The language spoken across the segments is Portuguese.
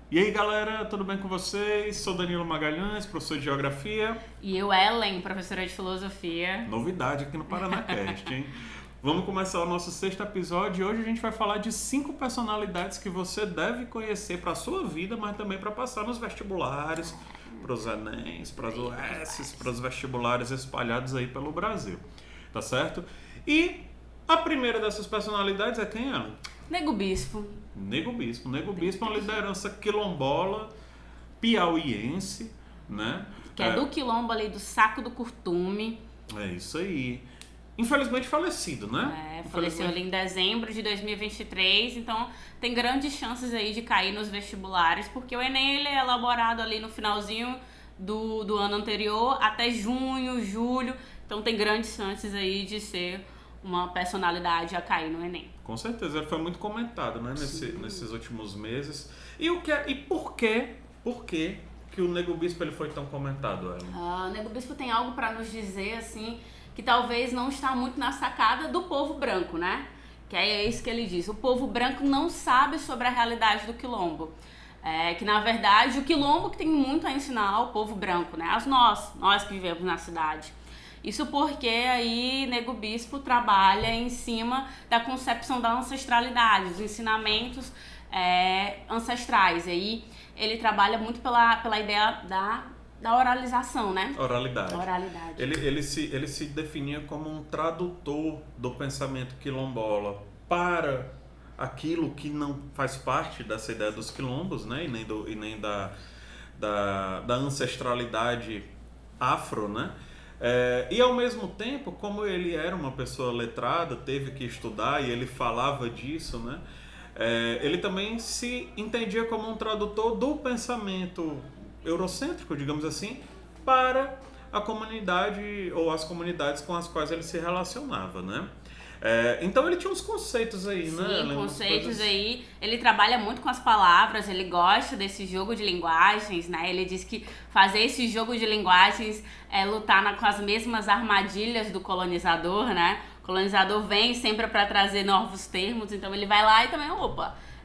E aí galera, tudo bem com vocês? Sou Danilo Magalhães, professor de Geografia. E eu, Ellen, professora de Filosofia. Novidade aqui no ParanaCast, hein? Vamos começar o nosso 6º episódio e hoje a gente vai falar de 5 personalidades que você deve conhecer para a sua vida, mas também para passar nos vestibulares, para os Enems, para os UESs, para os vestibulares espalhados aí pelo Brasil, tá certo? E a primeira dessas personalidades é quem, Ellen? Nego Bispo. Nego Bispo é uma liderança quilombola, piauiense, né? Que é do quilombo ali, do Saco do Curtume. É isso aí. Infelizmente falecido, né? Faleceu ali em dezembro de 2023, então tem grandes chances aí de cair nos vestibulares, porque o Enem ele é elaborado ali no finalzinho do ano anterior, até junho, julho, então tem grandes chances aí de ser uma personalidade a cair no Enem. Com certeza, ele foi muito comentado, né, nesses últimos meses. E por que o Nego Bispo ele foi tão comentado, Ellen? O Nego Bispo tem algo para nos dizer, assim, que talvez não está muito na sacada do povo branco, né? Que é isso que ele diz. O povo branco não sabe sobre a realidade do quilombo. Que, na verdade, o quilombo que tem muito a ensinar ao povo branco, né? Nós que vivemos na cidade. Isso porque aí Nego Bispo trabalha em cima da concepção da ancestralidade, dos ensinamentos ancestrais. Aí ele trabalha muito pela ideia da oralização, né? Oralidade. Oralidade. Ele se definia como um tradutor do pensamento quilombola para aquilo que não faz parte dessa ideia dos quilombos, né? E nem da ancestralidade afro, né? E ao mesmo tempo, como ele era uma pessoa letrada, teve que estudar e ele falava disso, né? Ele também se entendia como um tradutor do pensamento eurocêntrico, digamos assim, para a comunidade ou as comunidades com as quais ele se relacionava, né? Então ele tinha uns conceitos aí, né? Sim, conceitos aí. Ele trabalha muito com as palavras, ele gosta desse jogo de linguagens, né? Ele diz que fazer esse jogo de linguagens é lutar com as mesmas armadilhas do colonizador, né? O colonizador vem sempre para trazer novos termos, então ele vai lá e também,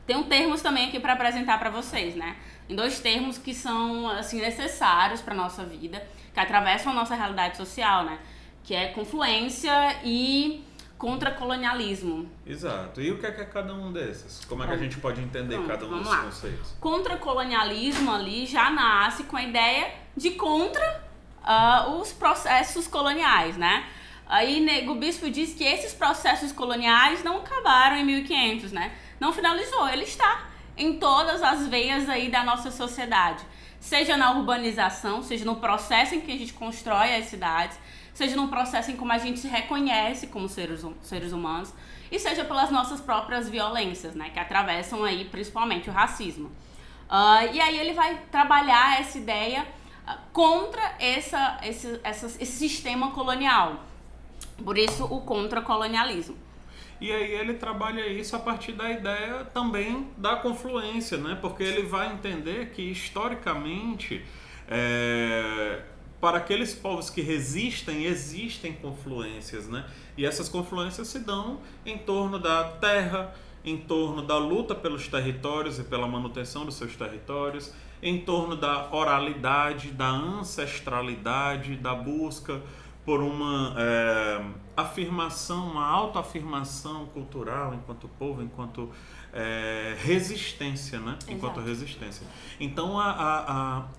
tem termos também aqui para apresentar para vocês, né? Em 2 termos que são, assim, necessários para nossa vida, que atravessam a nossa realidade social, né? Que é confluência e contracolonialismo. Exato. E o que é cada um desses? Como é que a gente pode entender cada um desses conceitos? Contracolonialismo ali já nasce com a ideia de contra os processos coloniais, né? Aí Nego Bispo diz que esses processos coloniais não acabaram em 1500, né? Não finalizou, ele está em todas as veias aí da nossa sociedade. Seja na urbanização, seja no processo em que a gente constrói as cidades, seja no processo em como a gente se reconhece como seres humanos, e seja pelas nossas próprias violências, né, que atravessam aí principalmente o racismo. E aí ele vai trabalhar essa ideia contra esse sistema colonial, por isso o contracolonialismo. E aí ele trabalha isso a partir da ideia também da confluência, né? Porque ele vai entender que historicamente para aqueles povos que resistem, existem confluências, né? E essas confluências se dão em torno da terra, em torno da luta pelos territórios e pela manutenção dos seus territórios, em torno da oralidade, da ancestralidade, da busca por uma afirmação, uma autoafirmação cultural enquanto povo, enquanto resistência, né? Enquanto resistência. Então,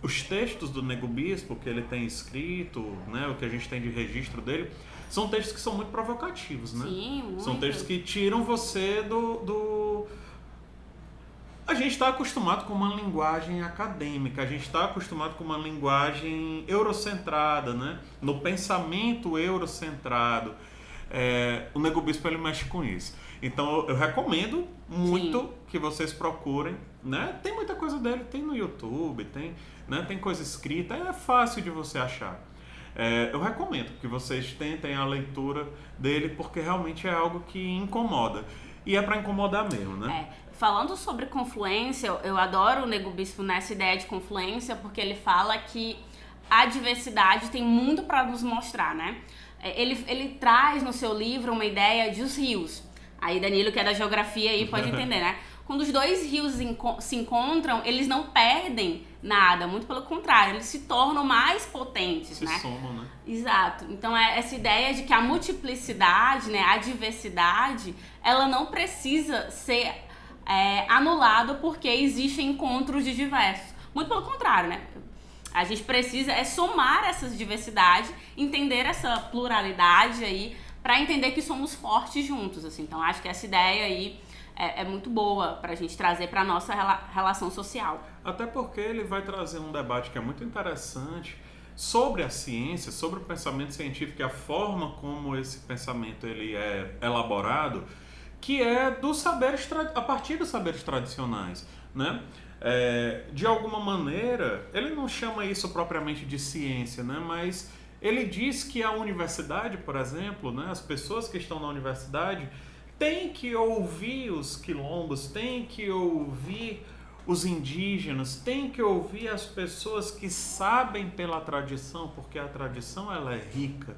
os textos do Nego Bispo que ele tem escrito, né? O que a gente tem de registro dele, são textos que são muito provocativos, né? Sim, muito. São textos que tiram você A gente está acostumado com uma linguagem acadêmica, a gente está acostumado com uma linguagem eurocentrada, né? No pensamento eurocentrado. O Nego Bispo ele mexe com isso. Então eu recomendo muito que vocês procurem, né? Tem muita coisa dele, tem no YouTube, tem coisa escrita, é fácil de você achar. Eu recomendo que vocês tentem a leitura dele, porque realmente é algo que incomoda. E é para incomodar mesmo, né? Falando sobre confluência, eu adoro o Nego Bispo nessa ideia de confluência, porque ele fala que a diversidade tem muito para nos mostrar, né? Ele traz no seu livro uma ideia de os rios. Aí Danilo, que é da geografia, aí pode entender, né? quando os dois rios se encontram, eles não perdem nada, muito pelo contrário, eles se tornam mais potentes, se né? somam, né? Exato. Então é essa ideia de que a multiplicidade, né, a diversidade, ela não precisa ser anulada porque existem encontros de diversos. Muito pelo contrário, né? A gente precisa somar essas diversidades, entender essa pluralidade aí, para entender que somos fortes juntos, assim. Então acho que essa ideia aí é muito boa para a gente trazer para a nossa relação social. Até porque ele vai trazer um debate que é muito interessante sobre a ciência, sobre o pensamento científico e a forma como esse pensamento ele é elaborado, que é dos saberes a partir dos saberes tradicionais, né? De alguma maneira, ele não chama isso propriamente de ciência, né? Mas ele diz que a universidade, por exemplo, né? As pessoas que estão na universidade têm que ouvir os quilombos, têm que ouvir os indígenas, têm que ouvir as pessoas que sabem pela tradição, porque a tradição ela é rica,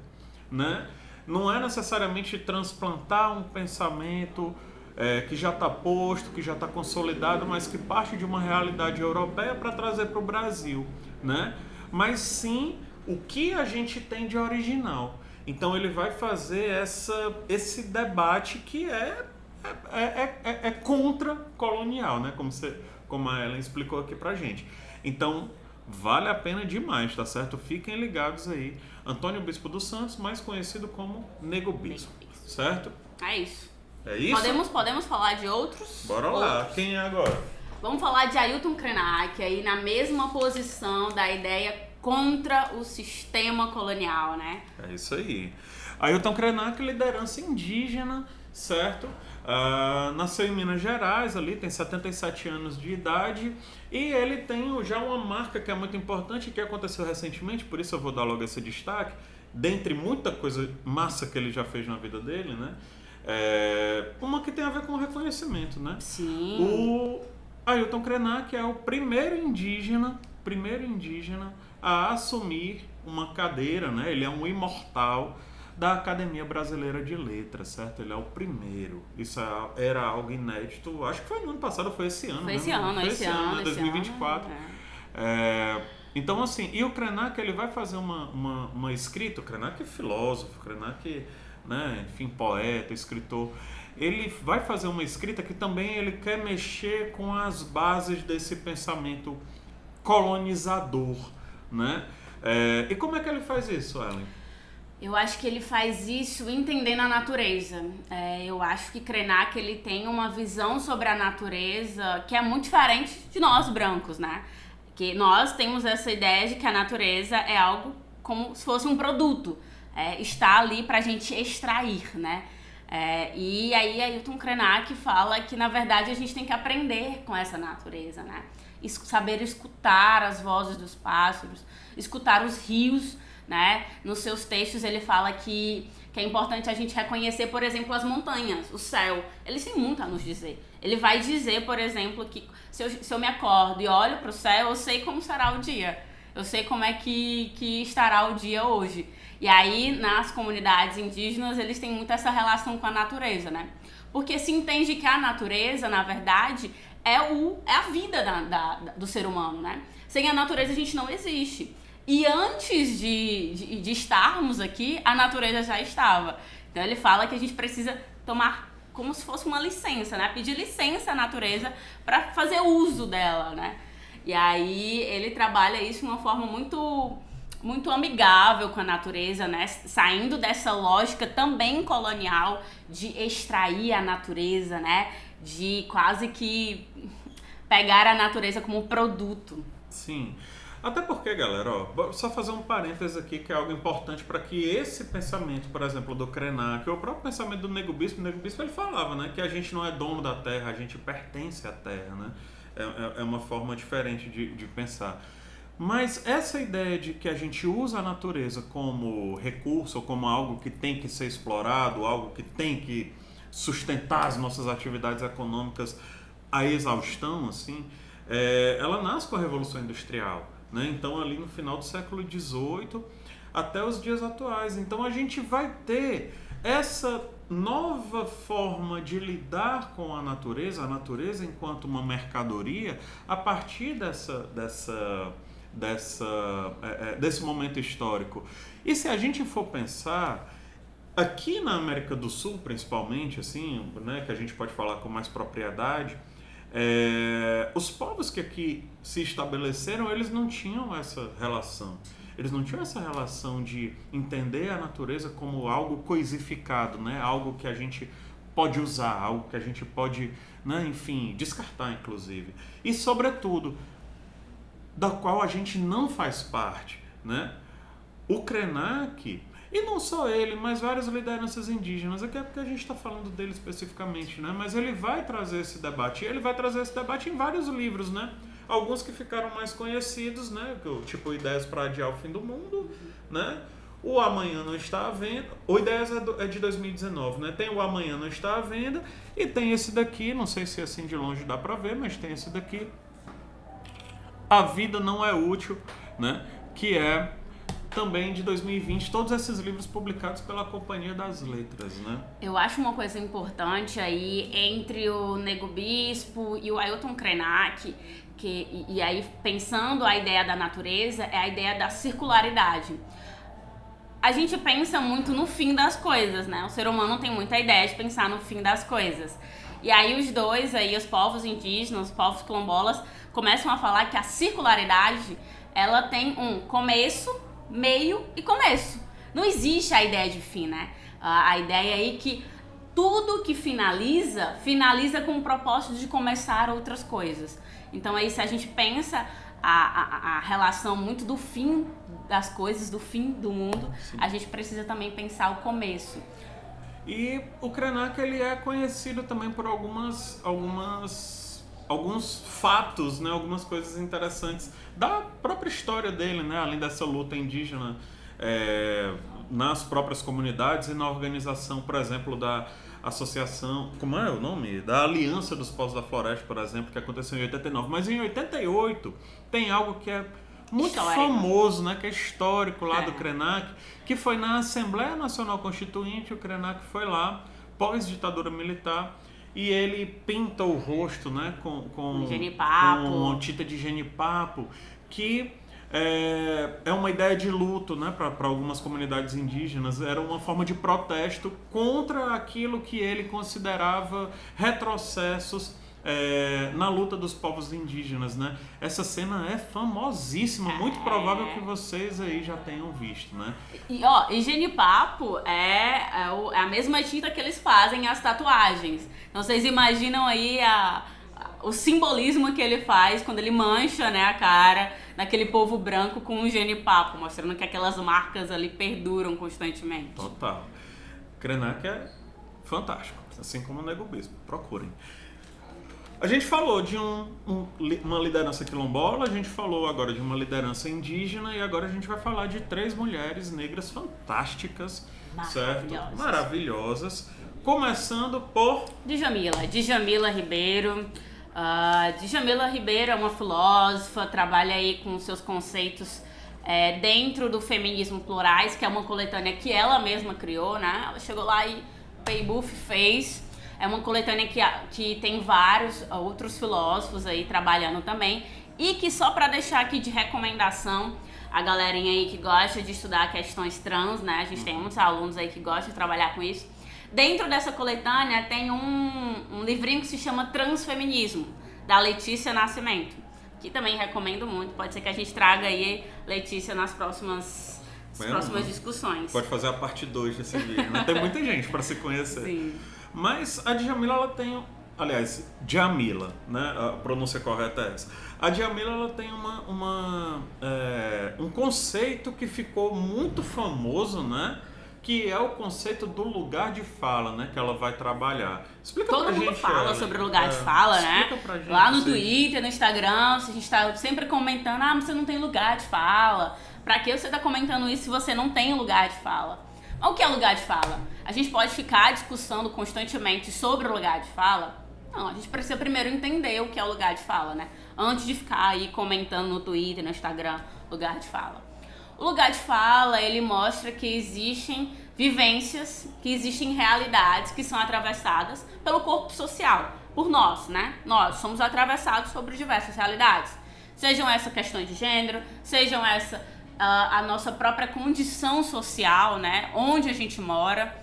né? Não é necessariamente transplantar um pensamento que já está posto, que já está consolidado, mas que parte de uma realidade europeia para trazer para o Brasil, né? Mas sim o que a gente tem de original. Então ele vai fazer esse debate que é contra-colonial, né? Como a Ellen explicou aqui pra gente. Então vale a pena demais, tá certo? Fiquem ligados aí. Antônio Bispo dos Santos, mais conhecido como Nego Bispo, certo? É isso. É isso? Podemos falar de outros? Bora lá. Quem é agora? Vamos falar de Ailton Krenak, aí na mesma posição da ideia contra o sistema colonial, né? É isso aí. Ailton Krenak, liderança indígena, certo? Nasceu em Minas Gerais, ali tem 77 anos de idade, e ele tem já uma marca que é muito importante, que aconteceu recentemente, por isso eu vou dar logo esse destaque, dentre muita coisa massa que ele já fez na vida dele, né? Uma que tem a ver com o reconhecimento, né? Sim. O Ailton Krenak é o primeiro indígena a assumir uma cadeira, né? Ele é um imortal da Academia Brasileira de Letras, certo? Ele é o primeiro. Isso era algo inédito. Acho que foi no ano passado, foi esse ano. Foi esse ano, esse ano, 2024. Então, assim, e o Krenak, ele vai fazer uma escrita. O Krenak é filósofo, o Krenak, né, enfim, poeta, escritor. Ele vai fazer uma escrita que também ele quer mexer com as bases desse pensamento colonizador, né? E como é que ele faz isso, Ellen? Eu acho que ele faz isso entendendo a natureza. Eu acho que Krenak ele tem uma visão sobre a natureza que é muito diferente de nós brancos, né? Que nós temos essa ideia de que a natureza é algo como se fosse um produto, está ali pra gente extrair, né? E aí Ailton Krenak fala que na verdade a gente tem que aprender com essa natureza, né? Saber escutar as vozes dos pássaros, escutar os rios, né? Nos seus textos ele fala que é importante a gente reconhecer, por exemplo, as montanhas, o céu. Eles têm muito a nos dizer. Ele vai dizer, por exemplo, que se eu me acordo e olho para o céu, eu sei como será o dia. Eu sei como é que estará o dia hoje. E aí, nas comunidades indígenas, eles têm muito essa relação com a natureza, né? Porque se entende que a natureza, na verdade, é a vida do ser humano, né? Sem a natureza a gente não existe. E antes de estarmos aqui, a natureza já estava. Então ele fala que a gente precisa tomar como se fosse uma licença, né? Pedir licença à natureza para fazer uso dela, né? E aí ele trabalha isso de uma forma muito, muito amigável com a natureza, né? Saindo dessa lógica também colonial de extrair a natureza, né? De quase que pegar a natureza como produto. Sim. Até porque, galera, só fazer um parênteses aqui que é algo importante para que esse pensamento, por exemplo, do Krenak, o próprio pensamento do Nego Bispo ele falava, né, que a gente não é dono da terra, a gente pertence à terra, né? É uma forma diferente de pensar. Mas essa ideia de que a gente usa a natureza como recurso, ou como algo que tem que ser explorado, algo que tem que sustentar as nossas atividades econômicas à exaustão, assim, ela nasce com a Revolução Industrial. Né? Então ali no final do século XVIII até os dias atuais. Então a gente vai ter essa nova forma de lidar com a natureza enquanto uma mercadoria, a partir desse momento histórico. E se a gente for pensar, aqui na América do Sul, principalmente, assim, né, que a gente pode falar com mais propriedade, os povos que aqui se estabeleceram, eles não tinham essa relação. Eles não tinham essa relação de entender a natureza como algo coisificado, né? Algo que a gente pode usar, algo que a gente pode, né, enfim, descartar, inclusive. E, sobretudo, da qual a gente não faz parte, né? O Krenak, e não só ele, mas várias lideranças indígenas, aqui é porque a gente está falando dele especificamente, né? Mas ele vai trazer esse debate, e ele vai trazer esse debate em vários livros, né? Alguns que ficaram mais conhecidos, né? Tipo Ideias para Adiar o Fim do Mundo, né? O Amanhã Não Está à Venda. O Ideias é de 2019, né? Tem o Amanhã Não Está à Venda e tem esse daqui, não sei se assim de longe dá para ver, mas tem esse daqui, A Vida Não É Útil, né? Que é também de 2020, todos esses livros publicados pela Companhia das Letras, né? Eu acho uma coisa importante aí entre o Nego Bispo e o Ailton Krenak, e aí pensando a ideia da natureza, é a ideia da circularidade. A gente pensa muito no fim das coisas, né? O ser humano tem muita ideia de pensar no fim das coisas. E aí os dois, aí, os povos indígenas, os povos quilombolas, começam a falar que a circularidade, ela tem um começo, meio e começo. Não existe a ideia de fim, né? A ideia aí que tudo que finaliza com o propósito de começar outras coisas. Então aí se a gente pensa a relação muito do fim das coisas, do fim do mundo, sim, a gente precisa também pensar o começo. E o Krenak, ele é conhecido também por alguns fatos, né, algumas coisas interessantes da própria história dele, né, além dessa luta indígena nas próprias comunidades e na organização, por exemplo, da associação, como é o nome? Da Aliança dos Povos da Floresta, por exemplo, que aconteceu em 89. Mas em 88 tem algo que é muito famoso, né, que é histórico lá do Krenak, que foi na Assembleia Nacional Constituinte. O Krenak foi lá, pós-ditadura militar, e ele pinta o rosto, né, com tinta de genipapo, que é uma ideia de luto, né, para algumas comunidades indígenas. Era uma forma de protesto contra aquilo que ele considerava retrocessos na luta dos povos indígenas, né? Essa cena é famosíssima, muito provável que vocês aí já tenham visto, né? E genipapo é a mesma tinta que eles fazem as tatuagens. Então vocês imaginam aí o simbolismo que ele faz quando ele mancha, né, a cara naquele povo branco com um genipapo, mostrando que aquelas marcas ali perduram constantemente. Total. Krenak é fantástico, assim como o Nego Bispo. Procurem. A gente falou de uma liderança quilombola, a gente falou agora de uma liderança indígena, e agora a gente vai falar de 3 mulheres negras fantásticas, certo? Maravilhosas. Começando por... Djamila Ribeiro. Djamila Ribeiro é uma filósofa, trabalha aí com seus conceitos dentro do Feminismo Plurais, que é uma coletânea que ela mesma criou, né? Ela chegou lá e o Peibuff fez. É uma coletânea que tem vários outros filósofos aí trabalhando também, e que, só para deixar aqui de recomendação, a galerinha aí que gosta de estudar questões trans, né? A gente tem muitos alunos aí que gostam de trabalhar com isso. Dentro dessa coletânea tem um livrinho que se chama Transfeminismo, da Letícia Nascimento, que também recomendo muito. Pode ser que a gente traga aí Letícia nas próximas discussões. Pode fazer a parte 2 desse vídeo, né? Tem muita gente para se conhecer. Sim. Mas a Djamila, ela tem... Aliás, Djamila, né? A pronúncia correta é essa. A Djamila, ela tem um conceito que ficou muito famoso, né? Que é o conceito do lugar de fala, né? Que ela vai trabalhar. Explica pra gente. Todo mundo fala sobre o lugar de fala, né? Explica pra gente. Lá no Twitter, no Instagram, a gente tá sempre comentando, mas você não tem lugar de fala. Pra que você tá comentando isso se você não tem lugar de fala? Mas o que é lugar de fala? A gente pode ficar discussando constantemente sobre o lugar de fala? Não, a gente precisa primeiro entender o que é o lugar de fala, né? Antes de ficar aí comentando no Twitter, no Instagram, lugar de fala. O lugar de fala, ele mostra que existem vivências, que existem realidades que são atravessadas pelo corpo social, por nós, né? Nós somos atravessados sobre diversas realidades. Sejam essas questões de gênero, sejam essa a nossa própria condição social, né? Onde a gente mora,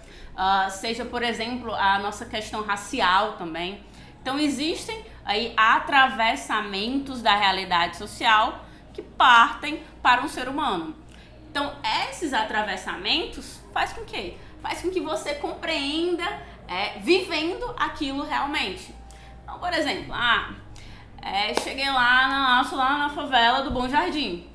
seja, por exemplo, a nossa questão racial também. Então existem aí atravessamentos da realidade social que partem para um ser humano. Então esses atravessamentos faz com que você compreenda vivendo aquilo realmente. Então, por exemplo, cheguei lá na favela do Bom Jardim.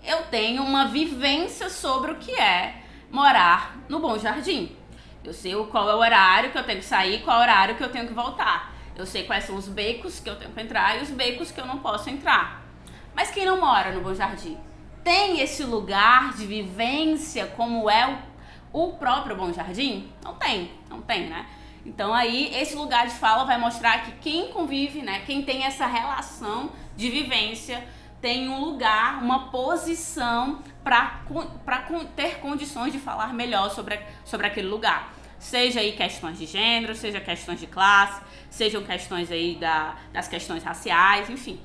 Eu tenho uma vivência sobre o que é morar no Bom Jardim. Eu sei qual é o horário que eu tenho que sair, qual é o horário que eu tenho que voltar. Eu sei quais são os becos que eu tenho que entrar e os becos que eu não posso entrar. Mas quem não mora no Bom Jardim tem esse lugar de vivência como é o próprio Bom Jardim? Não tem, né? Então aí esse lugar de fala vai mostrar que quem convive, né, quem tem essa relação de vivência, tem um lugar, uma posição para ter condições de falar melhor sobre aquele lugar. Seja aí questões de gênero, seja questões de classe, sejam questões aí das questões raciais, enfim,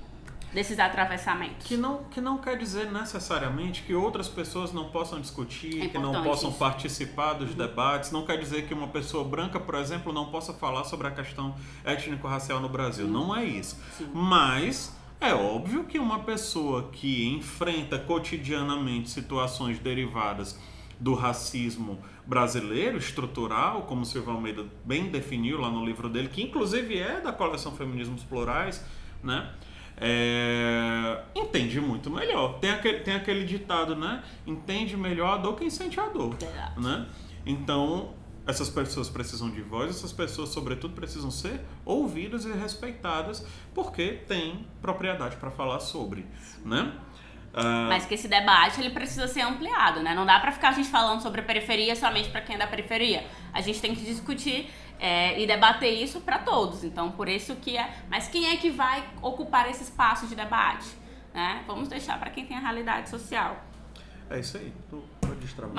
desses atravessamentos. Que não quer dizer necessariamente que outras pessoas não possam discutir, que não possam participar dos debates. Não quer dizer que uma pessoa branca, por exemplo, não possa falar sobre a questão étnico-racial no Brasil. Não é isso. Sim. Mas é óbvio que uma pessoa que enfrenta cotidianamente situações derivadas do racismo brasileiro, estrutural, como o Silvio Almeida bem definiu lá no livro dele, que inclusive é da coleção Feminismos Plurais, né? Entende muito melhor. Tem aquele ditado, né? Entende melhor a dor quem sente a dor, né? Então, essas pessoas precisam de voz, essas pessoas, sobretudo, precisam ser ouvidas e respeitadas, porque têm propriedade para falar sobre, né? Mas que esse debate ele precisa ser ampliado, né? Não dá para ficar a gente falando sobre a periferia somente para quem é da periferia. A gente tem que discutir e debater isso para todos. Então, por isso que Mas quem é que vai ocupar esse espaço de debate? Né? Vamos deixar para quem tem a realidade social. É isso aí. Tô destravando.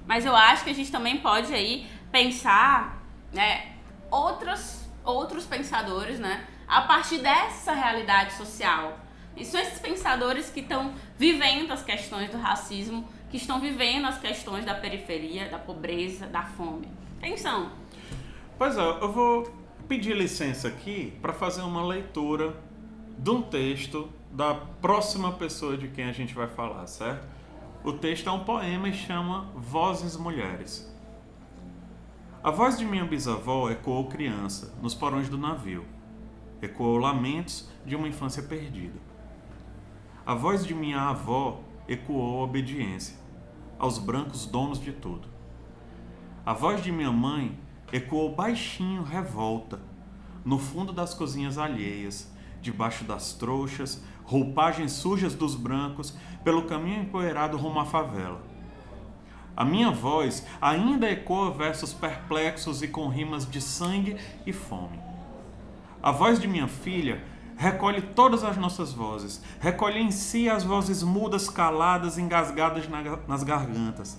Mas eu acho que a gente também pode aí pensar, né, outros pensadores, né, a partir dessa realidade social. E são esses pensadores que estão vivendo as questões do racismo, que estão vivendo as questões da periferia, da pobreza, da fome. Quem são? Pois é, eu vou pedir licença aqui para fazer uma leitura de um texto da próxima pessoa de quem a gente vai falar, certo? O texto é um poema e chama Vozes Mulheres. A voz de minha bisavó ecoou criança nos porões do navio. Ecoou lamentos de uma infância perdida. A voz de minha avó ecoou obediência aos brancos donos de tudo. A voz de minha mãe ecoou baixinho revolta no fundo das cozinhas alheias, debaixo das trouxas, roupagens sujas dos brancos, pelo caminho empoeirado rumo à favela. A minha voz ainda ecoa versos perplexos e com rimas de sangue e fome. A voz de minha filha recolhe todas as nossas vozes, recolhe em si as vozes mudas, caladas, engasgadas nas gargantas.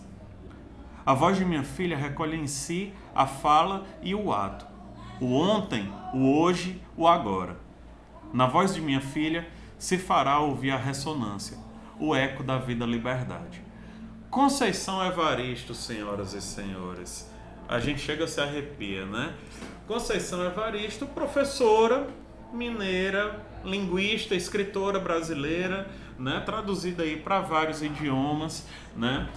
A voz de minha filha recolhe em si a fala e o ato, o ontem, o hoje, o agora. Na voz de minha filha se fará ouvir a ressonância, o eco da vida-liberdade. Conceição Evaristo, senhoras e senhores. A gente chega a se arrepia, né? Conceição Evaristo, professora mineira, linguista, escritora brasileira, né? Traduzida aí para vários idiomas, né?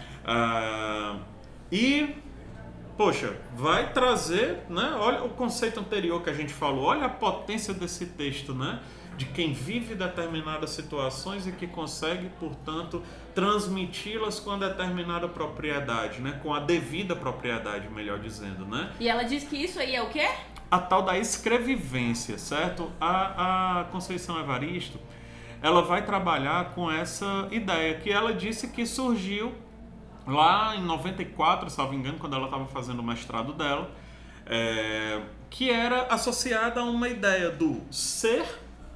Poxa, vai trazer, né? Olha o conceito anterior que a gente falou, olha a potência desse texto, né? De quem vive determinadas situações e que consegue, portanto, transmiti-las com a determinada propriedade, né? Com a devida propriedade, melhor dizendo, né? E ela diz que isso aí é o quê? A tal da escrevivência, certo? A Conceição Evaristo, ela vai trabalhar com essa ideia que ela disse que surgiu lá em 94, salvo engano, quando ela estava fazendo o mestrado dela, que era associada a uma ideia do ser,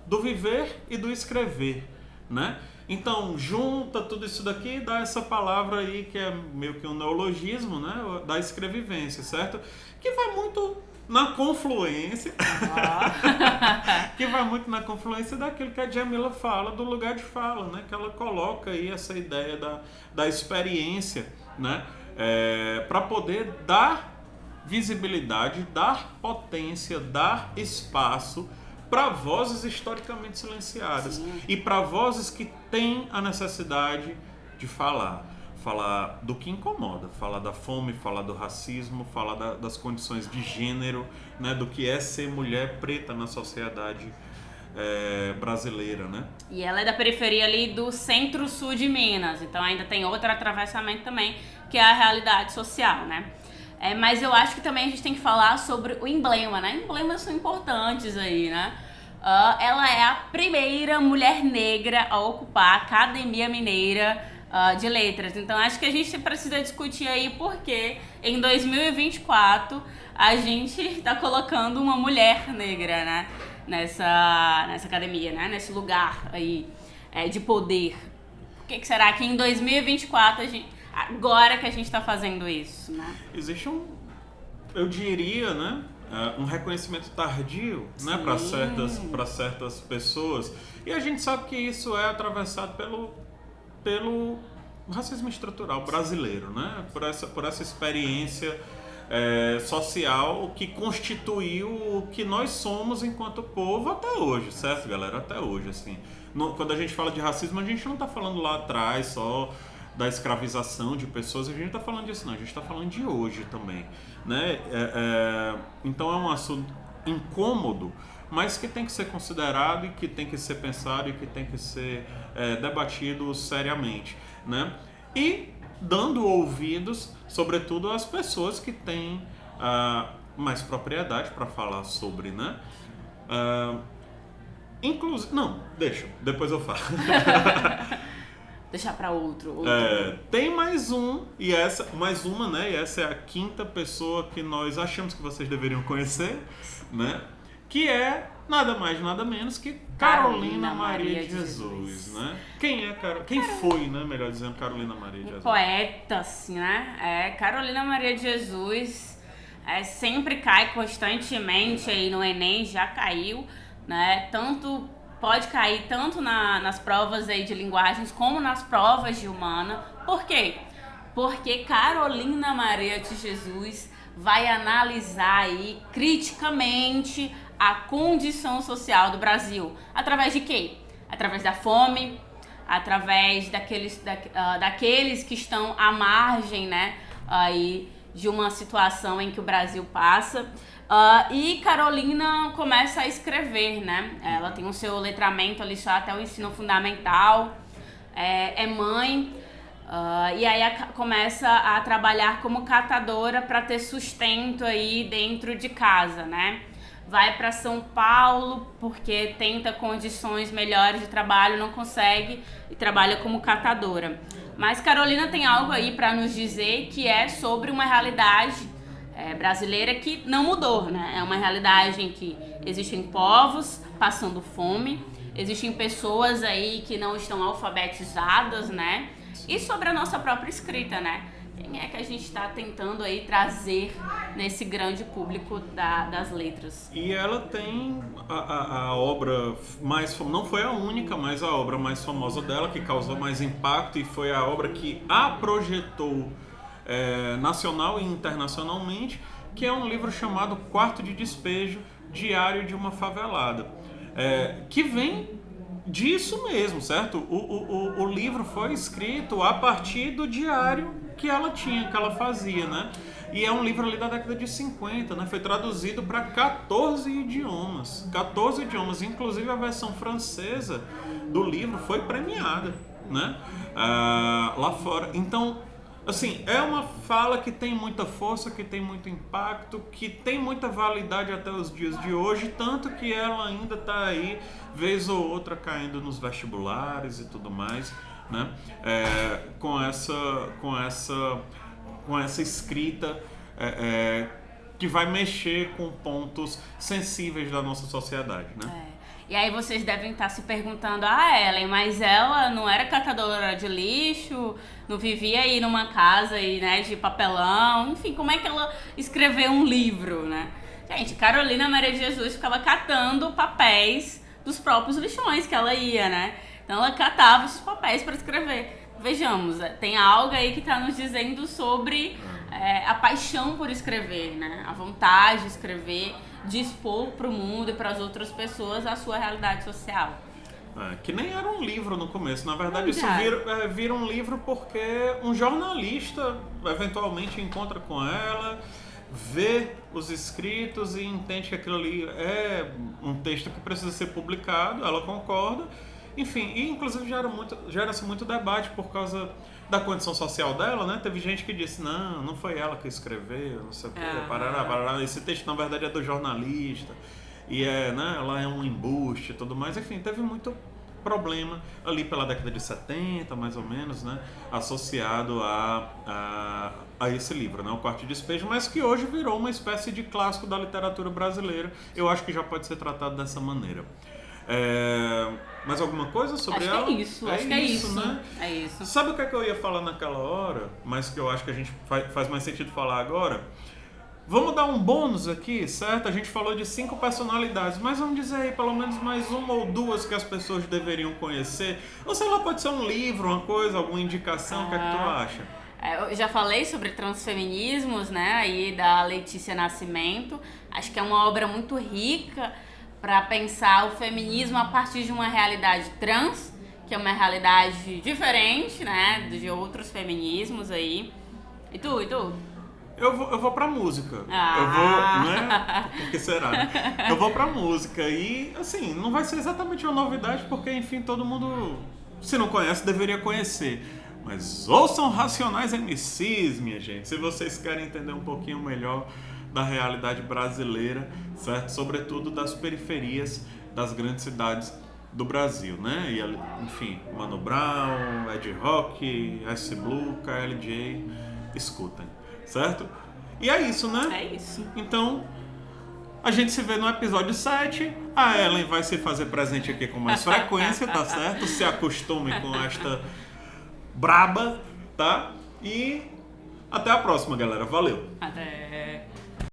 do viver e do escrever, né? Então, junta tudo isso daqui e dá essa palavra aí, que é meio que um neologismo, né? Da escrevivência, certo? Que vai muito na confluência, que vai muito na confluência daquilo que a Djamila fala, do lugar de fala, né? Que ela coloca aí essa ideia da experiência, né? Para poder dar visibilidade, dar potência, dar espaço para vozes historicamente silenciadas. Sim. E para vozes que têm a necessidade de falar do que incomoda, falar da fome, falar do racismo, falar das condições de gênero, né, do que é ser mulher preta na sociedade brasileira, né? E ela é da periferia ali do centro-sul de Minas, então ainda tem outro atravessamento também, que é a realidade social, né? Mas eu acho que também a gente tem que falar sobre o emblema, né? Emblemas são importantes aí, né? Ela é a primeira mulher negra a ocupar a Academia Mineira de Letras. Então acho que a gente precisa discutir aí porque em 2024 a gente está colocando uma mulher negra, né? Nessa academia, né? Nesse lugar aí de poder. Por que será que em 2024 agora que a gente está fazendo isso, né? Existe eu diria, né, um reconhecimento tardio, né, para certas pessoas, e a gente sabe que isso é atravessado pelo racismo estrutural brasileiro, né, por essa experiência social que constituiu o que nós somos enquanto povo até hoje, certo, galera? Até hoje, assim. Quando a gente fala de racismo, a gente não está falando lá atrás só da escravização de pessoas, a gente não está falando disso não, a gente está falando de hoje também, né? Então é um assunto incômodo, mas que tem que ser considerado e que tem que ser pensado e que tem que ser debatido seriamente, né? E dando ouvidos, sobretudo, às pessoas que têm mais propriedade para falar sobre, né? Inclusive, não, depois eu falo. Deixar para outro. Tem mais uma, né? E essa é a quinta pessoa que nós achamos que vocês deveriam conhecer, né? Que é nada mais, nada menos que Carolina Maria de Jesus, né? Quem foi, né? Melhor dizendo, Carolina Maria de Jesus. Poeta, assim, né? Carolina Maria de Jesus sempre cai constantemente aí no Enem, já caiu, né? Pode cair tanto nas provas aí de linguagens como nas provas de humana. Por quê? Porque Carolina Maria de Jesus vai analisar aí criticamente a condição social do Brasil. Através de quê? Através da fome, através daqueles que estão à margem, né, aí de uma situação em que o Brasil passa. E Carolina começa a escrever, né? Ela tem o seu letramento ali só até o ensino fundamental, é mãe, e aí começa a trabalhar como catadora para ter sustento aí dentro de casa, né? Vai para São Paulo porque tenta condições melhores de trabalho, não consegue e trabalha como catadora. Mas Carolina tem algo aí para nos dizer que é sobre uma realidade brasileira que não mudou, né? É uma realidade em que existem povos passando fome, existem pessoas aí que não estão alfabetizadas, né? E sobre a nossa própria escrita, né? Quem é que a gente está tentando aí trazer nesse grande público das letras? E ela tem a obra mais famosa, não foi a única, mas a obra mais famosa dela, que causou mais impacto e foi a obra que a projetou nacional e internacionalmente, que é um livro chamado Quarto de Despejo, Diário de uma Favelada, que vem disso mesmo, certo? O livro foi escrito a partir do diário que ela tinha, que ela fazia, né? E é um livro ali da década de 50, né? Foi traduzido para 14 idiomas. 14 idiomas, inclusive a versão francesa do livro foi premiada, né? Lá fora. Então, assim, é uma fala que tem muita força, que tem muito impacto, que tem muita validade até os dias de hoje, tanto que ela ainda está aí, vez ou outra, caindo nos vestibulares e tudo mais, né? Com essa escrita que vai mexer com pontos sensíveis da nossa sociedade, né? E aí vocês devem estar se perguntando, Ellen, mas ela não era catadora de lixo, não vivia aí numa casa aí, né, de papelão, enfim, como é que ela escreveu um livro, né? Gente, Carolina Maria de Jesus ficava catando papéis dos próprios lixões que ela ia, né? Então ela catava esses papéis para escrever. Vejamos, tem algo aí que está nos dizendo sobre a paixão por escrever, né? A vontade de escrever, de expor para o mundo e para as outras pessoas a sua realidade social. Que nem era um livro no começo, na verdade isso vira um livro porque um jornalista eventualmente encontra com ela, vê os escritos e entende que aquilo ali é um texto que precisa ser publicado, ela concorda, enfim, e inclusive gera-se muito debate por causa da condição social dela, né? Teve gente que disse, não foi ela que escreveu, não sei o quê, parará, esse texto na verdade é do jornalista, e né, ela é um embuste e tudo mais, enfim, teve muito problema ali pela década de 70, mais ou menos, né? Associado a esse livro, né? O Quarto de Despejo, mas que hoje virou uma espécie de clássico da literatura brasileira, eu acho que já pode ser tratado dessa maneira. Mais alguma coisa sobre ela? Acho que é isso, né? É isso. Sabe o que eu ia falar naquela hora, mas que eu acho que a gente faz mais sentido falar agora? Vamos dar um bônus aqui, certo? A gente falou de 5 personalidades, mas vamos dizer aí pelo menos mais uma ou duas que as pessoas deveriam conhecer. Ou sei lá, pode ser um livro, uma coisa, alguma indicação, o que é que tu acha? Eu já falei sobre transfeminismos, né, aí da Letícia Nascimento. Acho que é uma obra muito rica para pensar o feminismo a partir de uma realidade trans, que é uma realidade diferente, né, de outros feminismos aí. E tu? Eu vou pra música. Eu vou, né? Por que será? Eu vou pra música e, assim, não vai ser exatamente uma novidade porque, enfim, todo mundo, se não conhece, deveria conhecer. Mas ouçam Racionais MCs, minha gente, se vocês querem entender um pouquinho melhor da realidade brasileira, certo? Sobretudo das periferias das grandes cidades do Brasil, né? E, enfim, Mano Brown, Ed Rock, S Blue, KLJ, escutem, certo? E é isso, né? É isso. Então, a gente se vê no episódio 7. A Ellen vai se fazer presente aqui com mais frequência, tá certo? Se acostume com esta braba, tá? E até a próxima, galera. Valeu! Até!